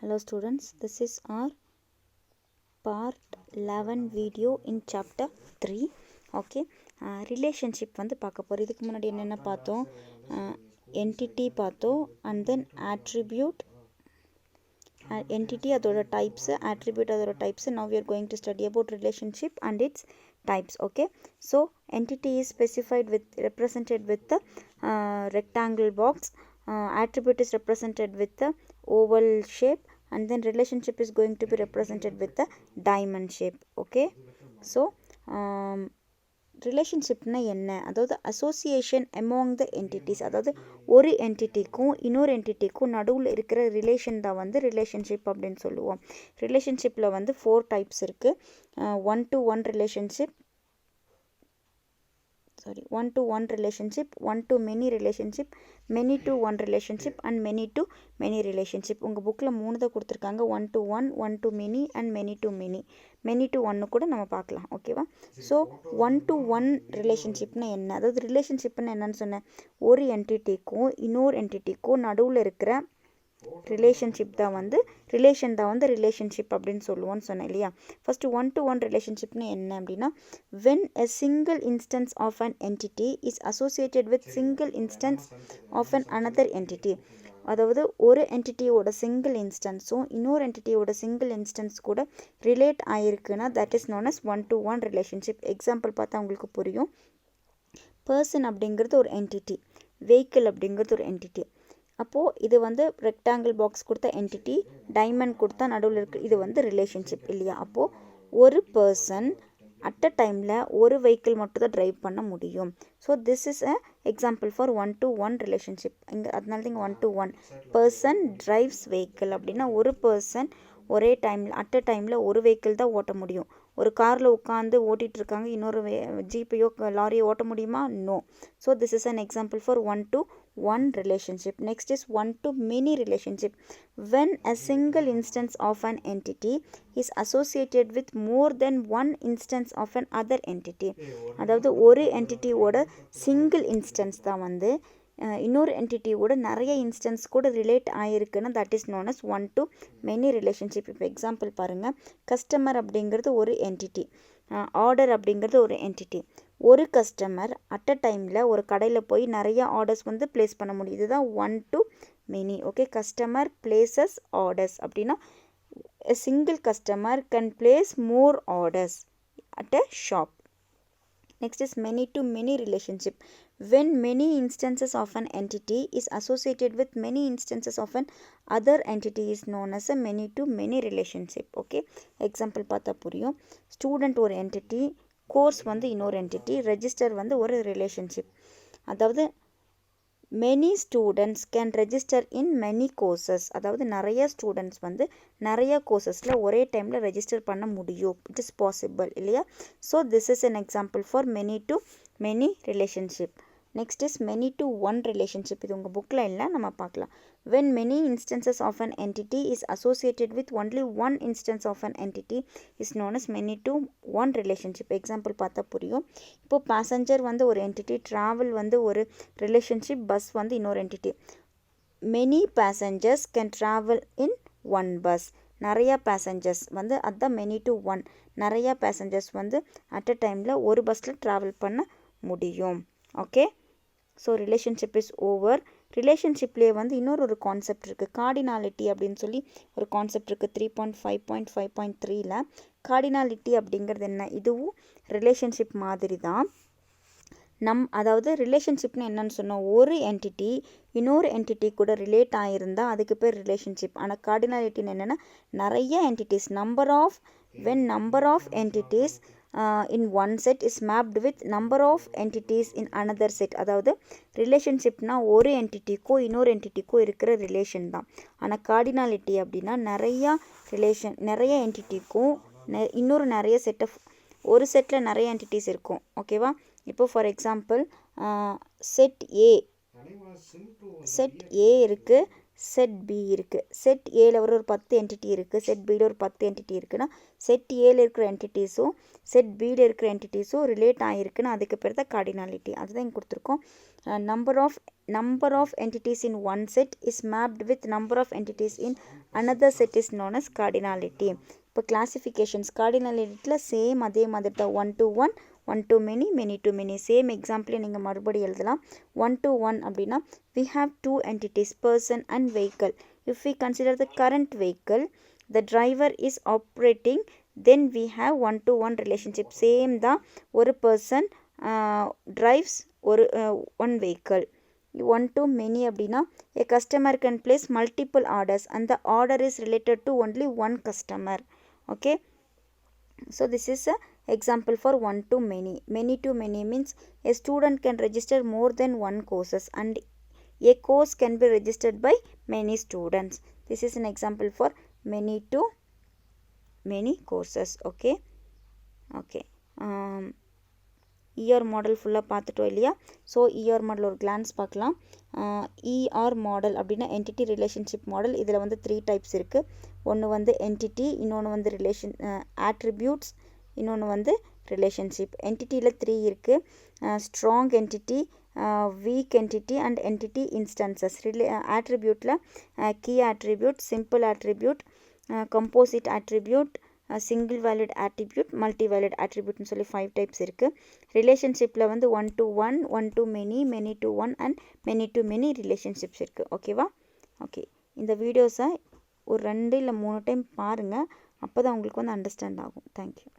Hello students, this is our part 11 video in chapter 3. Okay, relationship வந்து பார்க்க போகிறோம். இதுக்கு முன்னாடி என்னென்ன பார்த்தோம்? Entity பார்த்தோம், and then attribute, entity அதோட types, attribute அதோட types. Now we are going to study about relationship and its types. Okay, so entity is specified with represented with the rectangle box. Attribute is represented with the oval shape, and then relationship is going to be represented with the diamond shape. Okay, so ரிலேஷன்ஷிப்னா என்ன? அதாவது association among the entities, அதாவது ஒரு என்டிட்டிக்கும் இன்னொரு என்டிட்டிக்கும் நடுவில் இருக்கிற relation தான் வந்து relationship அப்படின்னு சொல்லுவோம். ரிலேஷன்ஷிப்பில் வந்து 4 டைப்ஸ் இருக்குது. 1-to-1 relationship, one-to-one relationship, one-to-many relationship, many-to-one relationship, and many-to-many relationship. உங்கள் புக்கில் 3 தான் கொடுத்துருக்காங்க. 1-to-1, 1-to-many, and many-to-many. many-to-one கூட நம்ம பார்க்கலாம். ஓகேவா? ஸோ 1-to-1 ரிலேஷன்ஷிப்னா என்ன? அதாவது ரிலேஷன்ஷிப்னா என்னன்னு சொன்னேன், ஒரு என்டிட்டிக்கும் இன்னொரு என்டிட்டிக்கும் நடுவில் இருக்கிற ரிலேஷன்ஷிப் தான் வந்து ரிலேஷன்ஷிப் அப்படின்னு சொல்லுவோன்னு சொன்னேன் இல்லையா? ஃபர்ஸ்ட் 1-to-1 ரிலேஷன்ஷிப்னு என்ன அப்படின்னா, when a single instance of an entity is associated with single instance of an another entity. அதாவது ஒரு என்டிட்டியோட சிங்கிள் இன்ஸ்டன்ஸும் இன்னொரு என்டிட்டியோட சிங்கிள் இன்ஸ்டன்ஸ் கூட ரிலேட் ஆகிருக்குன்னா that is known as 1-to-1 relationship. Example பார்த்தா உங்களுக்கு புரியும். பர்சன் அப்படிங்கிறது ஒரு என்டிட்டி, வெஹிக்கிள் அப்படிங்கிறது ஒரு என்டிட்டி. அப்போது இது வந்து ரெக்டாங்கிள் பாக்ஸ் கொடுத்த என்டிட்டி, டைமண்ட் கொடுத்தா நடுவில் இருக்குது, இது வந்து ரிலேஷன்ஷிப் இல்லையா? அப்போது ஒரு பர்சன் அட் அ டைமில் ஒரு வெஹிக்கிள் மட்டும் தான் ட்ரைவ் பண்ண முடியும். So this is a example for 1-to-1 relationship. இங்கே அதனால தான் இங்கே 1-to-1 பர்சன் டிரைவ்ஸ் வெஹிக்கிள் அப்படின்னா ஒரு பர்சன் ஒரே டைமில் அட் அ டைமில் ஒரு வெஹிக்கிள் தான் ஓட்ட முடியும். ஒரு காரில் உட்காந்து ஓட்டிகிட்ருக்காங்க, இன்னொரு ஜீப்பையோ லாரியோ ஓட்ட முடியுமா? No. So this is an example for 1-to-1 relationship. Next is 1-to-many relationship. When a single instance of an entity is associated with more than one instance of an other entity. அதாவது ஒரு என்டிட்டியோட single instance தான் வந்து இன்னொரு என்டிட்டியோட நிறைய instance கூட relate ஆகிருக்குன்னா that is known as 1-to-many relationship. இப்போ example பாருங்கள், கஸ்டமர் அப்படிங்கிறது ஒரு என்டிட்டி, ஆர்டர் அப்படிங்கிறது ஒரு என்டிட்டி. ஒரு கஸ்டமர் அட் அ டைமில் ஒரு கடையில் போய் நிறைய ஆர்டர்ஸ் வந்து ப்ளேஸ் பண்ண முடியும். இதுதான் 1-to-many. Okay, customer places orders அப்படின்னா a single customer can place more orders at a shop. Next is many-to-many relationship. When many instances of an entity is associated with many instances of an other entity is known as a many-to-many relationship. Okay, example பார்த்தா புரியும். Student ஒரு entity, course வந்து இன்னொரு entity, register வந்து ஒரு relationship. அதாவது many students can register in many courses. அதாவது நிறைய ஸ்டூடெண்ட்ஸ் வந்து நிறைய கோர்சஸில் ஒரே டைமில் ரெஜிஸ்டர் பண்ண முடியும். இட் இஸ் பாசிபிள் இல்லையா? So this is an example for many-to-many relationship. Next is many-to-one relationship. இது உங்கள் புக்கில் இல்லை, நம்ம பார்க்கலாம். when many instances of an entity is associated with only one instance of an entity is known as many-to-one relationship. Example பார்த்தா புரியும். இப்போது passenger வந்து ஒரு என்டிட்டி, ட்ராவல் வந்து ஒரு ரிலேஷன்ஷிப், பஸ் வந்து இன்னொரு entity. many passengers can travel in one bus. நிறையா பேசஞ்சர்ஸ் வந்து அதுதான் many-to-one. நிறையா பேசஞ்சர்ஸ் வந்து அட் அ டைமில் ஒரு பஸ்ஸில் ட்ராவல் பண்ண முடியும். Okay, so relationship is over. ரிலேஷன்ஷிப்லேயே வந்து இன்னொரு கான்செப்ட் இருக்குது, கார்டினாலிட்டி அப்படின்னு சொல்லி ஒரு கான்செப்ட் இருக்குது 3.5.5.3ல். கார்டினாலிட்டி அப்படிங்கிறது என்ன? இதுவும் ரிலேஷன்ஷிப் மாதிரி தான். அதாவது ரிலேஷன்ஷிப்னு என்னன்னு சொன்னோம், ஒரு என்டிட்டி இன்னொரு என்டிட்டி கூட ரிலேட் ஆகிருந்தால் அதுக்கு பேர் ரிலேஷன்ஷிப். ஆனால் கார்டினாலிட்டின்னு என்னென்னா நிறைய entities, when number of entities in one set is mapped with number of entities in another set. அதாவது ரிலேஷன்ஷிப்னா ஒரு என்டிட்டிக்கோ இன்னொரு என்டிட்டிக்கோ இருக்கிற ரிலேஷன் தான். ஆனால் கார்டினாலிட்டி அப்படின்னா நிறைய என்டிட்டிக்கும் இன்னொரு நிறைய ஒரு செட்டில் நிறைய என்டிட்டிஸ் இருக்கும். ஓகேவா? இப்போ ஃபார் எக்ஸாம்பிள் செட் ஏ இருக்குது, செட் பி இருக்குது. செட் ஏல ஒரு 10 என்டிட்டி இருக்குது, செட் பியில் ஒரு 10 என்டிட்டி இருக்குன்னா செட் ஏல இருக்கிற என்டிட்டிஸும் செட் பியில் இருக்கிற என்டிட்டிஸும் ரிலேட் ஆகிருக்குன்னா அதுக்கு பேர் தான் கார்டினாலிட்டி. அதுதான் இங்கே கொடுத்துருக்கோம். number of entities in one set is mapped with number of entities in another set is known as cardinality. இப்போ கிளாசிஃபிகேஷன்ஸ் கார்டினாலிட்டியில் சேம் அதே மாதிரி தான் 1 to 1, 1 to many, many to many. Same எக்ஸாம்பிளே நீங்கள் மறுபடியும் எழுதலாம். 1 to 1 அப்படின்னா we have two entities, person and vehicle. If we consider the current vehicle, the driver is operating, then we have 1 to 1 relationship. Same தான், ஒரு person drives ஒரு one vehicle. 1 to many அப்படின்னா a customer can place multiple orders and the order is related to only one customer. Okay, so this is a example for 1 to many. Many to many means a student can register more than one courses and a course can be registered by many students. This is an example for many to many courses. Okay, okay. ER model ஃபுல்லாக பார்த்துட்டோம் இல்லையா? So ER model ஒரு glands பார்க்கலாம். ER model அப்படின்னா entity relationship model. இதில் வந்து 3 types இருக்குது. ஒன்று வந்து என்டிட்டி, இன்னொன்று வந்து ஆட்ரிபியூட்ஸ், இன்னொன்று வந்து ரிலேஷன்ஷிப். என்டிட்டியில் 3 இருக்குது. Strong entity, weak entity and entity instances. ஆட்ரிபியூட்டில் key attribute, simple attribute, composite attribute, single valued attribute, multi valued ஆட்ரிபியூட்னு சொல்லி 5 டைப்ஸ் இருக்குது. ரிலேஷன்ஷிப்பில் வந்து 1 to 1, 1 to many, many to 1 and many to many relationships இருக்குது. ஓகேவா? ஓகே, இந்த வீடியோஸை ஒரு 2 இல்லை 3 டைம் பாருங்கள். அப்போ தான் உங்களுக்கு வந்து அண்டர்ஸ்டாண்ட் ஆகும். தேங்க்யூ.